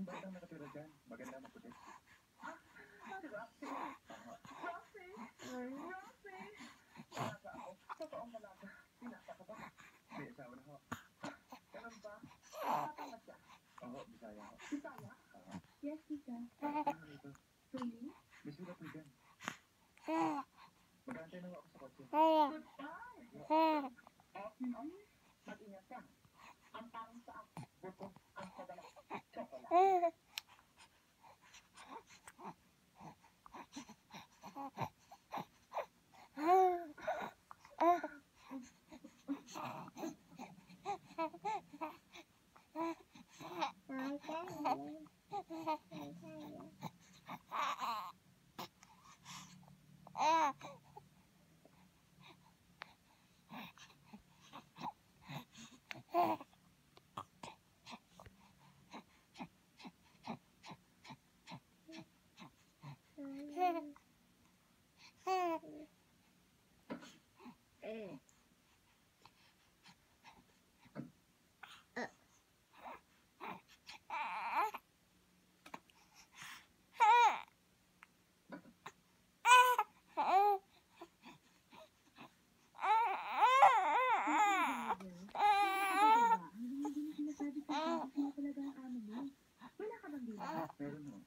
Yung batang nakatira dyan, maganda maputi. Roxy? Roxy? Roxy? Talaga ako. Totoong dalaga. Pinasa ka ba? May asawa na ho. Ganun ba? Nakatanga siya. Oo, Bisaya ho. Bisaya? Yes, tita. Ano ito? Really? May sulat po dyan. Mag-aantay na ho ako sa kotse. Goodbye. Mag-ingat ka. Ang parang sa akin. Buto ang padala. Chocolate. Hindi mo sinasabi sa akin kung talaga ang amo mo. Wala ka bang dila? Meron ho.